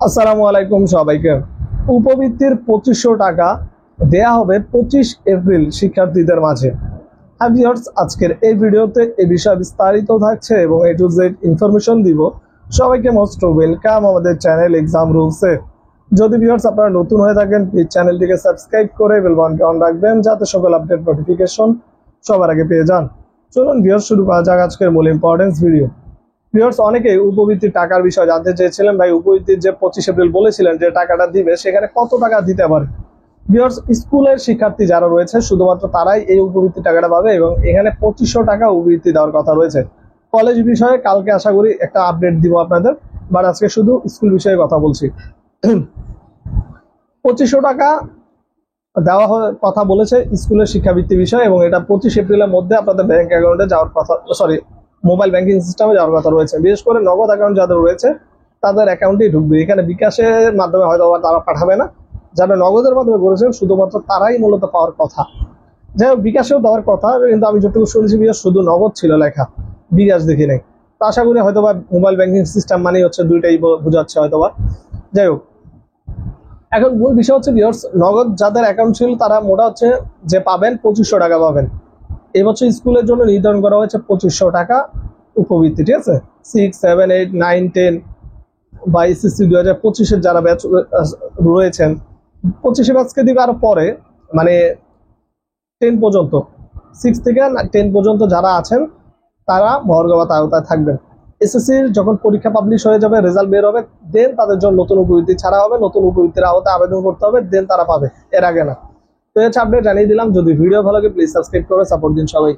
আসসালামু আলাইকুম সবাইকে। উপবৃত্তির 2500 টাকা দেয়া হবে 25 এপ্রিল শিক্ষার্থীদের মাঝে। হ্যাঁ ভিউয়ার্স, আজকের এই ভিডিওতে এই বিষয়ে বিস্তারিত থাকছে এবং এ টু জেড ইনফরমেশন দিব। সবাইকে মোস্ট ওয়েলকাম আমাদের চ্যানেল এক্সাম রুলসে। যদি ভিউয়ার্স আপনারা নতুন হয়ে থাকেন, প্লিজ চ্যানেলটিকে সাবস্ক্রাইব করে বেল বাটনটি অন রাখবেন যাতে সকল আপডেট নোটিফিকেশন সবার আগে পেয়ে যান। চলুন ভিউয়ার্স, শুরু করা যাক আজকের মূল ইম্পর্টেন্স ভিডিও। ভিউয়ার্স, অনেকেই উপবৃত্তির টাকার বিষয় জানতে চেয়েছিলেন। ভাই, উপবৃত্তির যে 25 এপ্রিল বলেছিলেন যে টাকাটা দিবে, সেখানে কত টাকা দিতে পারে? ভিউয়ার্স, স্কুলের শিক্ষার্থী যারা রয়েছে শুধুমাত্র তারাই এই উপবৃত্তির টাকাটা পাবে এবং এখানে 2500 টাকা উপবৃত্তি দেওয়ার কথা রয়েছে। কলেজ বিষয়ে কালকে আশা করি একটা আপডেট দিব আপনাদের, বাট আজকে শুধু স্কুল বিষয়ে কথা বলছি। 2500 টাকা দেওয়া কথা বলেছে স্কুলের শিক্ষাবৃত্তি বিষয়, এবং এটা 25 এপ্রিলের মধ্যে আপনাদের ব্যাংক অ্যাকাউন্টে যাওয়ার কথা, সরি, মোবাইল ব্যাংকিং সিস্টেমে যাওয়ার কথা রয়েছে। বিশেষ করে নগদ অ্যাকাউন্ট যাদের রয়েছে তাদের অ্যাকাউন্টেই ঢুকবে। এখানে বিকাশের মাধ্যমে হয়তো তারা পাঠাবে না। যারা নগদের মাধ্যমে করেছেন শুধুমাত্র তারাই মূলত পাওয়ার কথা। যাই হোক, বিকাশেও দেওয়ার কথা, কিন্তু আমি যতটুকু শুনেছি বিকাশ শুধু নগদ ছিল লেখা, বিকাশ দেখি নাই। তো আশা করি হয়তোবা মোবাইল ব্যাংকিং সিস্টেম মানেই হচ্ছে দুইটাই বোঝাচ্ছে হয়তোবা। যাই হোক, এখন মূল বিষয় হচ্ছে ভিউয়ার্স, নগদ যাদের অ্যাকাউন্ট ছিল তারা মোটা হচ্ছে যে পাবেন 2500 টাকা পাবেন। এবছর স্কুলের জন্য নির্ধারণ করা হয়েছে 2500 টাকা উপবৃত্তি, ঠিক আছে। 6, 7, 8, 9, 10 বা এসএসসি 2025-এর যারা ব্যাচ রয়েছেন, 25 ব্যাচকে দিবে আরো পরে, মানে 10 পর্যন্ত, 6 থেকে 10 পর্যন্ত যারা আছেন তারা মহার্ঘভাতার আওতায় থাকবেন। এসএসসির যখন পরীক্ষা পাবলিশ হয়ে যাবে, রেজাল্ট বের হবে, দেন তাদের জন্য নতুন উপবৃত্তি ছাড়া হবে, নতুন উপবৃত্তির আওতায় আবেদন করতে হবে, দেন তারা পাবে, এর আগে না। তো হচ্ছে আপডেট জানিয়ে দিলাম। যদি ভিডিও ভালো লাগে প্লিজ সাবস্ক্রাইব করে সাপোর্ট দিন সবাই।